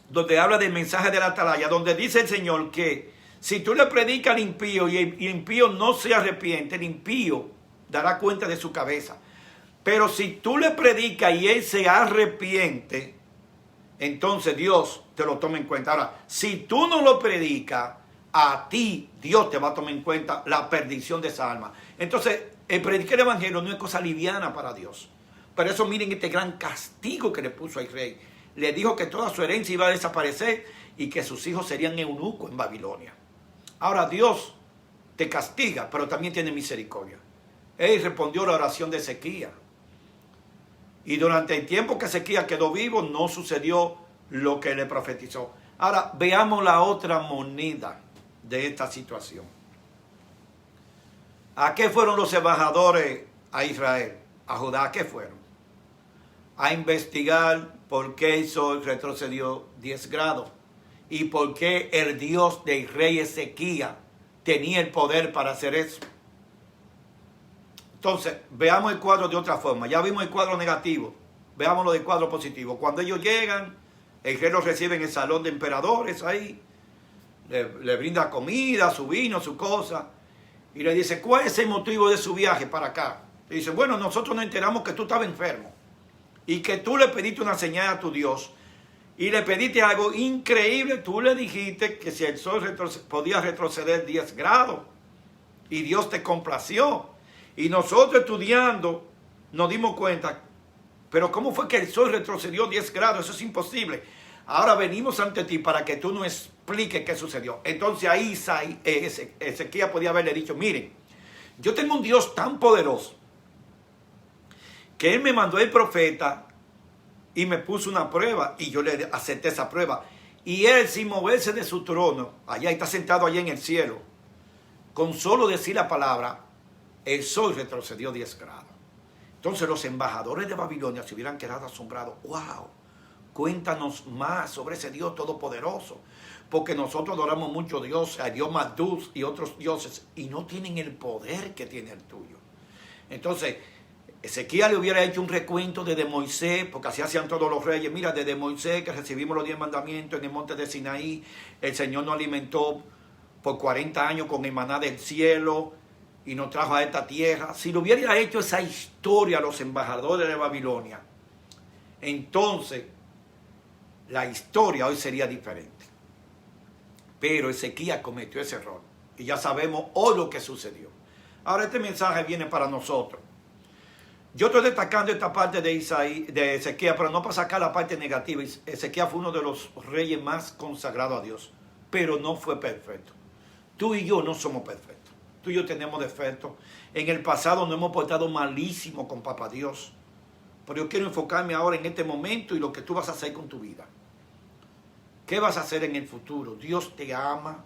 donde habla del mensaje de la atalaya, donde dice el Señor que si tú le predicas al impío y el impío no se arrepiente, el impío dará cuenta de su cabeza. Pero si tú le predicas y él se arrepiente, entonces Dios te lo toma en cuenta. Ahora, si tú no lo predicas, a ti Dios te va a tomar en cuenta la perdición de esa alma. Entonces, el predicar el evangelio no es cosa liviana para Dios. Por eso miren este gran castigo que le puso al rey. Le dijo que toda su herencia iba a desaparecer y que sus hijos serían eunucos en Babilonia. Ahora Dios te castiga, pero también tiene misericordia. Él respondió a la oración de Ezequías. Y durante el tiempo que Ezequías quedó vivo, no sucedió lo que le profetizó. Ahora, veamos la otra moneda de esta situación. ¿A qué fueron los embajadores a Israel? A Judá, ¿a qué fueron? A investigar por qué el sol retrocedió 10 grados y por qué el Dios del rey Ezequías tenía el poder para hacer eso. Entonces, veamos el cuadro de otra forma. Ya vimos el cuadro negativo, veámoslo del cuadro positivo. Cuando ellos llegan, el rey los recibe en el salón de emperadores ahí, le brinda comida, su vino, su cosa, y le dice, ¿cuál es el motivo de su viaje para acá? Le dice, bueno, nosotros nos enteramos que tú estabas enfermo y que tú le pediste una señal a tu Dios y le pediste algo increíble. Tú le dijiste que si el sol podía retroceder 10 grados y Dios te complació. Y nosotros estudiando nos dimos cuenta, pero ¿cómo fue que el sol retrocedió 10 grados? Eso es imposible. Ahora venimos ante ti para que tú nos expliques qué sucedió. Entonces ahí Ezequías podía haberle dicho, miren, yo tengo un Dios tan poderoso que Él me mandó el profeta y me puso una prueba y yo le acepté esa prueba. Y Él, sin moverse de su trono, allá está sentado allá en el cielo, con solo decir la palabra, el sol retrocedió 10 grados. Entonces los embajadores de Babilonia se hubieran quedado asombrados. ¡Wow! Cuéntanos más sobre ese Dios todopoderoso. Porque nosotros adoramos mucho a Dios, a Dios Marduk y otros dioses, y no tienen el poder que tiene el tuyo. Entonces, Ezequías le hubiera hecho un recuento desde Moisés, porque así hacían todos los reyes. Mira, desde Moisés que recibimos los 10 mandamientos en el monte de Sinaí, el Señor nos alimentó por 40 años con el maná del cielo y nos trajo a esta tierra. Si le hubiera hecho esa historia a los embajadores de Babilonia, entonces la historia hoy sería diferente. Pero Ezequías cometió ese error y ya sabemos hoy lo que sucedió. Ahora este mensaje viene para nosotros. Yo estoy destacando esta parte de Ezequías, pero no para sacar la parte negativa. Ezequías fue uno de los reyes más consagrados a Dios, pero no fue perfecto. Tú y yo no somos perfectos. Tú y yo tenemos defectos. En el pasado nos hemos portado malísimo con Papá Dios. Pero yo quiero enfocarme ahora en este momento y lo que tú vas a hacer con tu vida. ¿Qué vas a hacer en el futuro? Dios te ama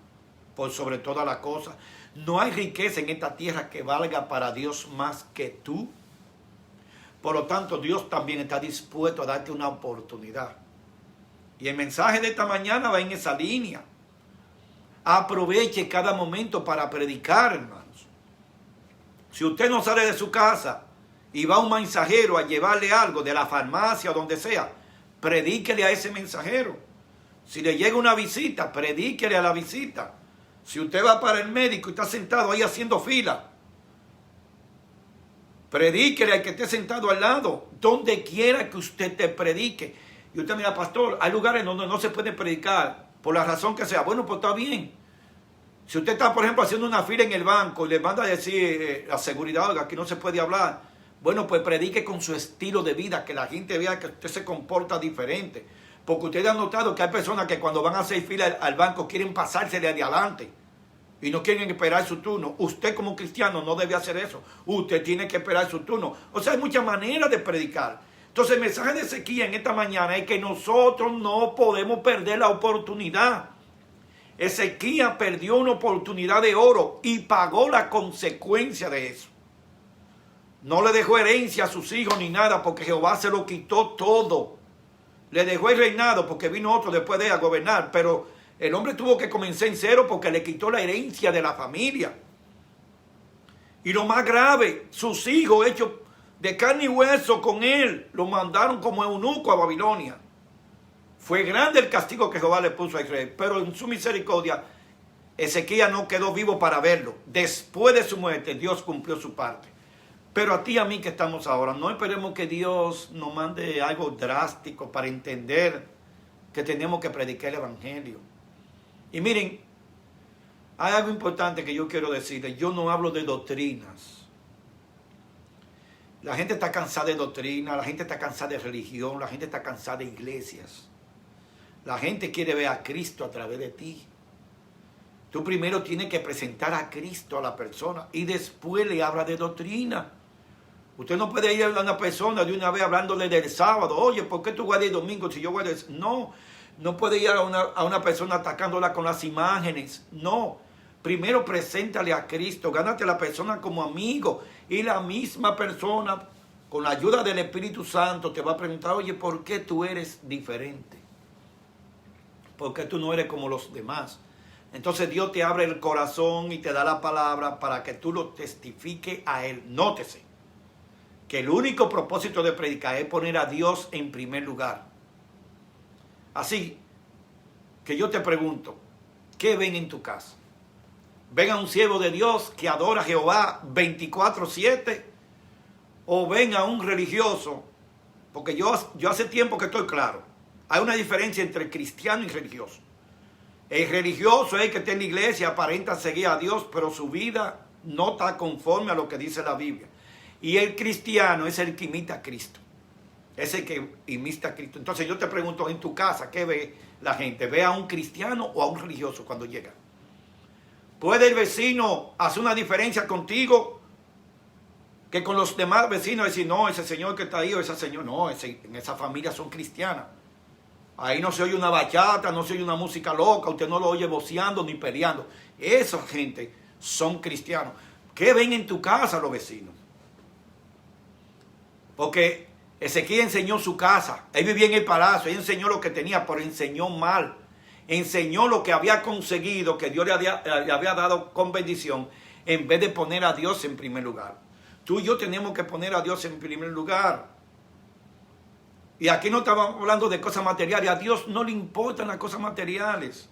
por sobre todas las cosas. No hay riqueza en esta tierra que valga para Dios más que tú. Por lo tanto, Dios también está dispuesto a darte una oportunidad. Y el mensaje de esta mañana va en esa línea. Aproveche cada momento para predicar, hermanos. Si usted no sale de su casa y va un mensajero a llevarle algo de la farmacia o donde sea, predíquele a ese mensajero. Si le llega una visita, predíquele a la visita. Si usted va para el médico y está sentado ahí haciendo fila, predíquele al que esté sentado al lado, donde quiera que usted te predique. Y usted mira, pastor, hay lugares donde no se puede predicar, por la razón que sea. Bueno, pues está bien. Si usted está, por ejemplo, haciendo una fila en el banco y le manda a decir la seguridad, oiga, aquí no se puede hablar. Bueno, pues predique con su estilo de vida, que la gente vea que usted se comporta diferente. Porque ustedes han notado que hay personas que cuando van a hacer fila al banco quieren pasársele de adelante y no quieren esperar su turno. Usted como cristiano no debe hacer eso. Usted tiene que esperar su turno. O sea, hay muchas maneras de predicar. Entonces el mensaje de Ezequías en esta mañana es que nosotros no podemos perder la oportunidad. Ezequías perdió una oportunidad de oro y pagó la consecuencia de eso. No le dejó herencia a sus hijos ni nada porque Jehová se lo quitó todo. Le dejó el reinado porque vino otro después de él a gobernar, pero el hombre tuvo que comenzar en cero porque le quitó la herencia de la familia. Y lo más grave, sus hijos hechos de carne y hueso con él, lo mandaron como eunuco a Babilonia. Fue grande el castigo que Jehová le puso a Israel, pero en su misericordia Ezequías no quedó vivo para verlo. Después de su muerte, Dios cumplió su parte. Pero a ti y a mí que estamos ahora, no esperemos que Dios nos mande algo drástico para entender que tenemos que predicar el evangelio. Y miren, hay algo importante que yo quiero decirles. Yo no hablo de doctrinas. La gente está cansada de doctrina, la gente está cansada de religión, la gente está cansada de iglesias. La gente quiere ver a Cristo a través de ti. Tú primero tienes que presentar a Cristo a la persona y después le habla de doctrina. Usted no puede ir a una persona de una vez hablándole del sábado. Oye, ¿por qué tú guardas el domingo si yo guardo el...? No, No puede ir a una persona atacándola con las imágenes. No. Primero preséntale a Cristo. Gánate a la persona como amigo. Y la misma persona, con la ayuda del Espíritu Santo, te va a preguntar, oye, ¿por qué tú eres diferente? ¿Por qué tú no eres como los demás? Entonces Dios te abre el corazón y te da la palabra para que tú lo testifiques a Él. Nótese que el único propósito de predicar es poner a Dios en primer lugar. Así que yo te pregunto, ¿qué ven en tu casa? ¿Ven a un siervo de Dios que adora a Jehová 24/7? ¿O ven a un religioso? Porque yo hace tiempo que estoy claro. Hay una diferencia entre cristiano y religioso. El religioso es el que está en la iglesia, aparenta seguir a Dios, pero su vida no está conforme a lo que dice la Biblia. Y el cristiano es el que imita a Cristo. Es el que imita a Cristo. Entonces yo te pregunto, en tu casa, ¿qué ve la gente? ¿Ve a un cristiano o a un religioso cuando llega? ¿Puede el vecino hacer una diferencia contigo que con los demás vecinos? Decir, no, ese señor que está ahí o esa señora, no, en esa familia son cristianas. Ahí no se oye una bachata, no se oye una música loca, usted no lo oye voceando ni peleando. Esa gente son cristianos. ¿Qué ven en tu casa los vecinos? Porque Ezequiel enseñó su casa. Él vivía en el palacio, él enseñó lo que tenía, pero enseñó mal. Enseñó lo que había conseguido, que Dios le había dado con bendición, en vez de poner a Dios en primer lugar. Tú y yo tenemos que poner a Dios en primer lugar. Y aquí no estamos hablando de cosas materiales. A Dios no le importan las cosas materiales.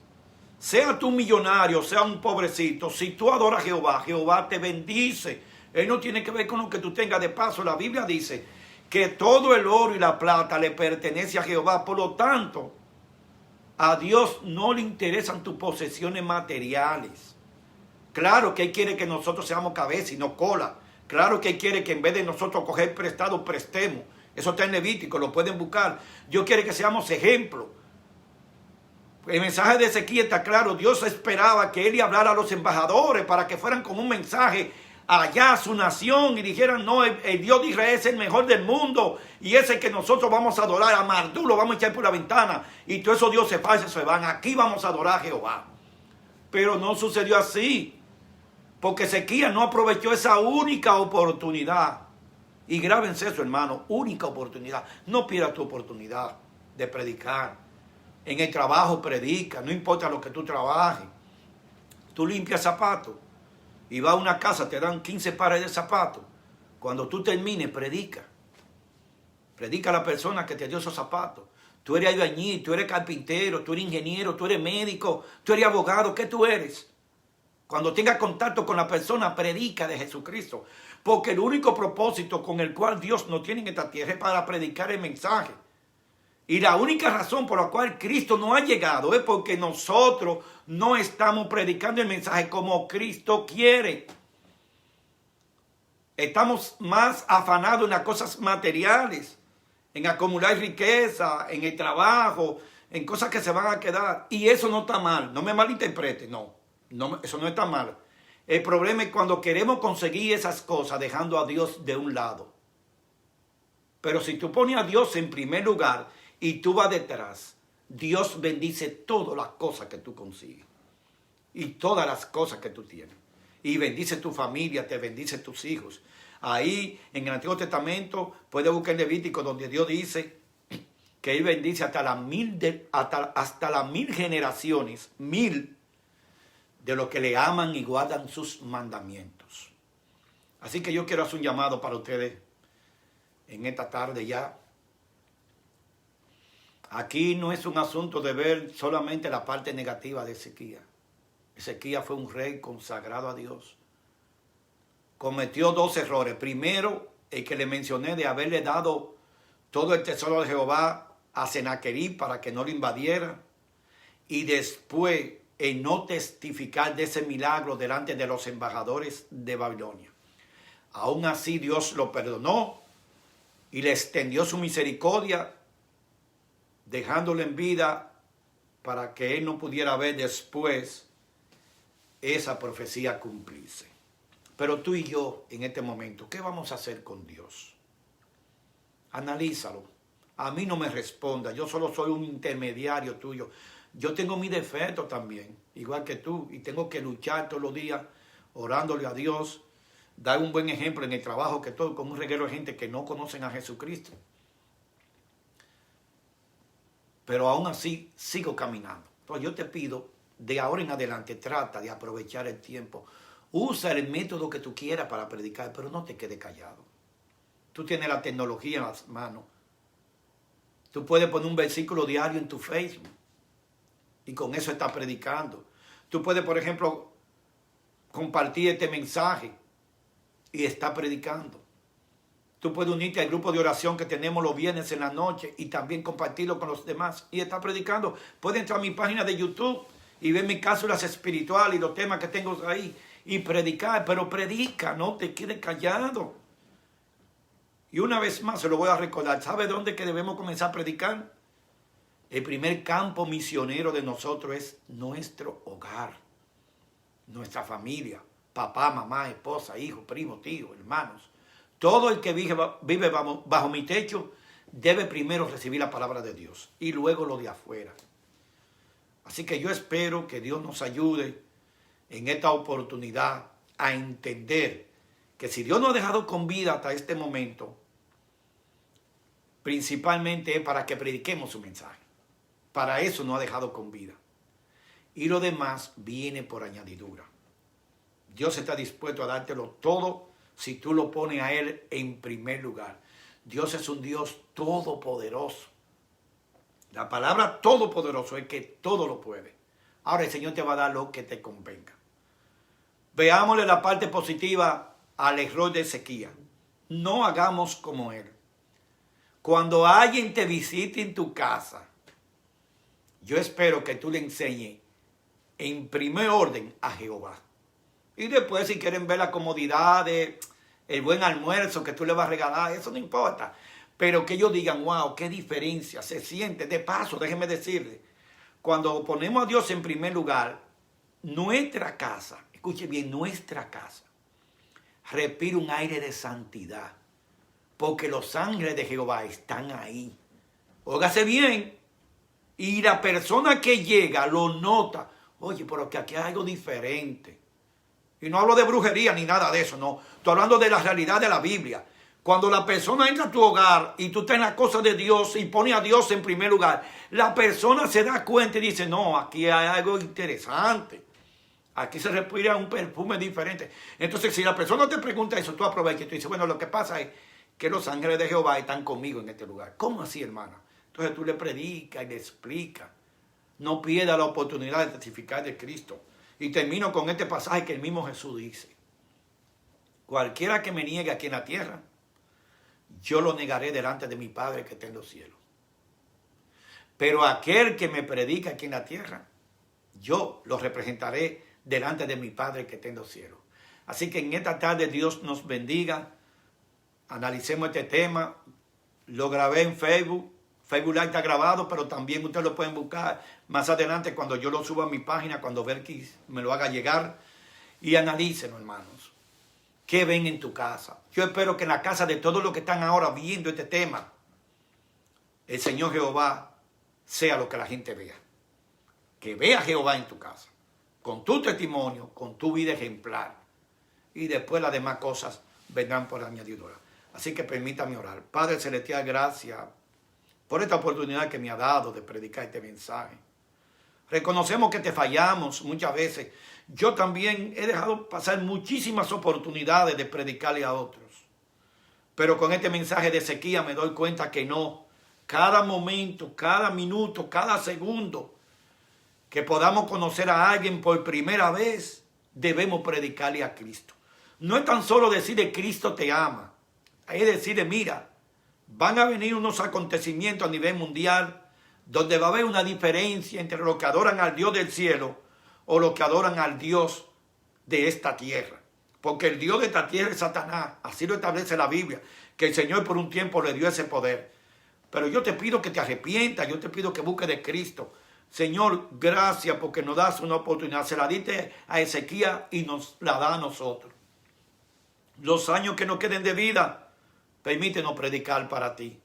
Sea tú millonario, sea un pobrecito, si tú adoras a Jehová, Jehová te bendice. Él no tiene que ver con lo que tú tengas. De paso, la Biblia dice que todo el oro y la plata le pertenece a Jehová. Por lo tanto, a Dios no le interesan tus posesiones materiales. Claro que Él quiere que nosotros seamos cabeza y no cola. Claro que Él quiere que en vez de nosotros coger prestado, prestemos. Eso está en Levítico, lo pueden buscar. Dios quiere que seamos ejemplo. El mensaje de Ezequiel está claro. Dios esperaba que él le hablara a los embajadores para que fueran con un mensaje allá a su nación y dijeran, no, el Dios de Israel es el mejor del mundo y ese que nosotros vamos a adorar. A Mardú lo vamos a echar por la ventana y todos esos dioses falsos se van. Aquí vamos a adorar a Jehová. Pero no sucedió así, porque Ezequiel no aprovechó esa única oportunidad. Y grábense eso, hermano, única oportunidad. No pierdas tu oportunidad de predicar. En el trabajo predica, no importa lo que tú trabajes. Tú limpias zapatos y vas a una casa, te dan 15 pares de zapatos. Cuando tú termines, predica. Predica a la persona que te dio esos zapatos. Tú eres albañil, tú eres carpintero, tú eres ingeniero, tú eres médico, tú eres abogado. ¿Qué tú eres? Cuando tengas contacto con la persona, predica de Jesucristo. Porque el único propósito con el cual Dios nos tiene en esta tierra es para predicar el mensaje. Y la única razón por la cual Cristo no ha llegado es porque nosotros no estamos predicando el mensaje como Cristo quiere. Estamos más afanados en las cosas materiales, en acumular riqueza, en el trabajo, en cosas que se van a quedar. Y eso no está mal, no me malinterprete, no, eso no está mal. El problema es cuando queremos conseguir esas cosas dejando a Dios de un lado. Pero si tú pones a Dios en primer lugar y tú vas detrás, Dios bendice todas las cosas que tú consigues y todas las cosas que tú tienes. Y bendice tu familia, te bendice tus hijos. Ahí en el Antiguo Testamento puedes buscar en Levítico donde Dios dice que Él bendice hasta las 1000 generaciones, 1000 de los que le aman y guardan sus mandamientos. Así que yo quiero hacer un llamado para ustedes en esta tarde ya. Aquí no es un asunto de ver solamente la parte negativa de Ezequiel. Ezequiel fue un rey consagrado a Dios. Cometió 2 errores. Primero, el que le mencioné de haberle dado todo el tesoro de Jehová a Sennacherib para que no lo invadiera. Y después, en no testificar de ese milagro delante de los embajadores de Babilonia. Aún así Dios lo perdonó y le extendió su misericordia, dejándolo en vida para que él no pudiera ver después esa profecía cumplirse. Pero tú y yo, en este momento, ¿qué vamos a hacer con Dios? Analízalo. A mí no me responda. Yo solo soy un intermediario tuyo. Yo tengo mis defectos también, igual que tú. Y tengo que luchar todos los días orándole a Dios. Dar un buen ejemplo en el trabajo que estoy con un reguero de gente que no conocen a Jesucristo. Pero aún así sigo caminando. Entonces yo te pido, de ahora en adelante, trata de aprovechar el tiempo. Usa el método que tú quieras para predicar, pero no te quedes callado. Tú tienes la tecnología en las manos. Tú puedes poner un versículo diario en tu Facebook y con eso estás predicando. Tú puedes, por ejemplo, compartir este mensaje y estás predicando. Tú puedes unirte al grupo de oración que tenemos los viernes en la noche y también compartirlo con los demás y estás predicando. Puedes entrar a mi página de YouTube y ver mis cápsulas espirituales y los temas que tengo ahí y predicar, pero predica, no te quedes callado. Y una vez más se lo voy a recordar. ¿Sabe dónde que debemos comenzar a predicar? El primer campo misionero de nosotros es nuestro hogar, nuestra familia, papá, mamá, esposa, hijo, primo, tío, hermanos. Todo el que vive bajo mi techo debe primero recibir la palabra de Dios y luego lo de afuera. Así que yo espero que Dios nos ayude en esta oportunidad a entender que si Dios nos ha dejado con vida hasta este momento, principalmente es para que prediquemos su mensaje. Para eso nos ha dejado con vida. Y lo demás viene por añadidura. Dios está dispuesto a dártelo todo si tú lo pones a Él en primer lugar. Dios es un Dios todopoderoso. La palabra todopoderoso es que todo lo puede. Ahora el Señor te va a dar lo que te convenga. Veámosle la parte positiva al error de Ezequías. No hagamos como él. Cuando alguien te visite en tu casa, yo espero que tú le enseñes en primer orden a Jehová. Y después si quieren ver la comodidad de el buen almuerzo que tú le vas a regalar, eso no importa. Pero que ellos digan, wow, qué diferencia se siente. De paso, déjenme decirle, cuando ponemos a Dios en primer lugar, nuestra casa, escuche bien, nuestra casa, respira un aire de santidad. Porque los ángeles de Jehová están ahí. Óigase bien. Y la persona que llega lo nota. Oye, pero que aquí hay algo diferente. Y no hablo de brujería ni nada de eso, no. Estoy hablando de la realidad de la Biblia. Cuando la persona entra a tu hogar y tú estás en las cosas de Dios y pone a Dios en primer lugar, la persona se da cuenta y dice, no, aquí hay algo interesante. Aquí se respira un perfume diferente. Entonces, si la persona te pregunta eso, tú aprovechas y tú dices, bueno, lo que pasa es que los ángeles de Jehová están conmigo en este lugar. ¿Cómo así, hermana? Entonces tú le predicas y le explicas. No pierda la oportunidad de testificar de Cristo. Y termino con este pasaje que el mismo Jesús dice. Cualquiera que me niegue aquí en la tierra, yo lo negaré delante de mi Padre que está en los cielos. Pero aquel que me predica aquí en la tierra, yo lo representaré delante de mi Padre que está en los cielos. Así que en esta tarde Dios nos bendiga. Analicemos este tema. Lo grabé en Facebook. Facebook Live está grabado, pero también ustedes lo pueden buscar más adelante cuando yo lo suba a mi página, cuando Berkis me lo haga llegar. Y analícenlo, hermanos. ¿Qué ven en tu casa? Yo espero que en la casa de todos los que están ahora viendo este tema, el Señor Jehová sea lo que la gente vea. Que vea a Jehová en tu casa. Con tu testimonio, con tu vida ejemplar. Y después las demás cosas vendrán por añadidura. Así que permítame orar. Padre Celestial, gracias por esta oportunidad que me ha dado de predicar este mensaje. Reconocemos que te fallamos muchas veces. Yo también he dejado pasar muchísimas oportunidades de predicarle a otros. Pero con este mensaje de Ezequías me doy cuenta que no. Cada momento, cada minuto, cada segundo que podamos conocer a alguien por primera vez, debemos predicarle a Cristo. No es tan solo decirle Cristo te ama. Es decirle, mira, van a venir unos acontecimientos a nivel mundial donde va a haber una diferencia entre los que adoran al Dios del cielo o los que adoran al Dios de esta tierra. Porque el Dios de esta tierra es Satanás. Así lo establece la Biblia, que el Señor por un tiempo le dio ese poder. Pero yo te pido que te arrepientas, yo te pido que busques de Cristo. Señor, gracias porque nos das una oportunidad. Se la diste a Ezequías y nos la da a nosotros. Los años que nos queden de vida, permítenos predicar para ti.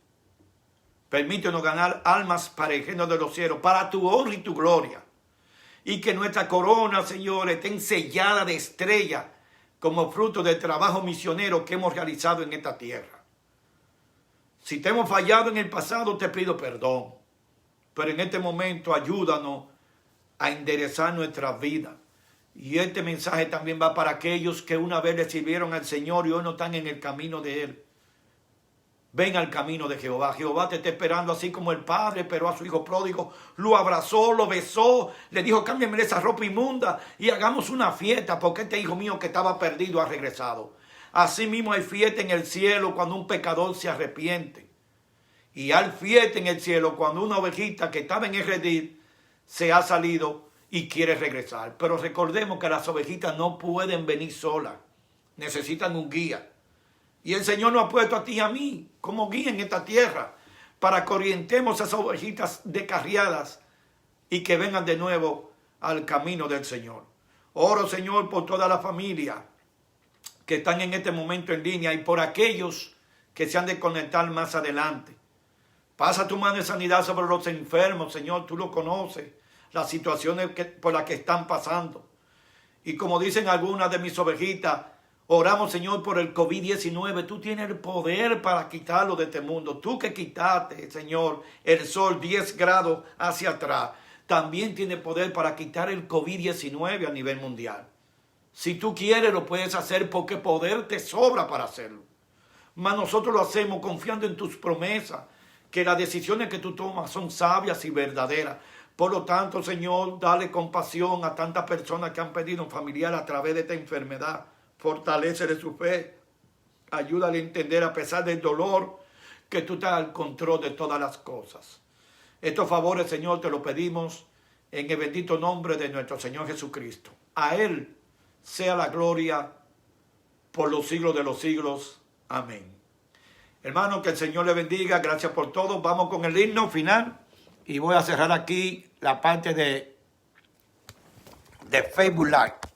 Permítenos ganar almas para el reino de los cielos, para tu honra y tu gloria. Y que nuestra corona, Señor, esté sellada de estrellas como fruto del trabajo misionero que hemos realizado en esta tierra. Si te hemos fallado en el pasado, te pido perdón. Pero en este momento ayúdanos a enderezar nuestra vida. Y este mensaje también va para aquellos que una vez le sirvieron al Señor y hoy no están en el camino de Él. Ven al camino de Jehová. Jehová te está esperando así como el padre esperó a su hijo pródigo. Lo abrazó, lo besó, le dijo, cámbiame esa ropa inmunda y hagamos una fiesta porque este hijo mío que estaba perdido ha regresado. Así mismo hay fiesta en el cielo cuando un pecador se arrepiente. Y hay fiesta en el cielo cuando una ovejita que estaba en el redil se ha salido y quiere regresar. Pero recordemos que las ovejitas no pueden venir solas. Necesitan un guía. Y el Señor nos ha puesto a ti y a mí como guía en esta tierra para que orientemos a esas ovejitas descarriadas y que vengan de nuevo al camino del Señor. Oro, Señor, por toda la familia que están en este momento en línea y por aquellos que se han de conectar más adelante. Pasa tu mano de sanidad sobre los enfermos, Señor, tú lo conoces, las situaciones por las que están pasando. Y como dicen algunas de mis ovejitas, oramos, Señor, por el COVID-19. Tú tienes el poder para quitarlo de este mundo. Tú que quitaste, Señor, el sol 10 grados hacia atrás, también tienes poder para quitar el COVID-19 a nivel mundial. Si tú quieres, lo puedes hacer porque poder te sobra para hacerlo. Mas nosotros lo hacemos confiando en tus promesas, que las decisiones que tú tomas son sabias y verdaderas. Por lo tanto, Señor, dale compasión a tantas personas que han perdido un familiar a través de esta enfermedad. Fortalécele su fe. Ayúdale a entender a pesar del dolor que tú estás al control de todas las cosas. Estos favores, Señor, te los pedimos en el bendito nombre de nuestro Señor Jesucristo. A Él sea la gloria por los siglos de los siglos. Amén. Hermano, que el Señor le bendiga. Gracias por todo. Vamos con el himno final. Y voy a cerrar aquí la parte de Facebook Live.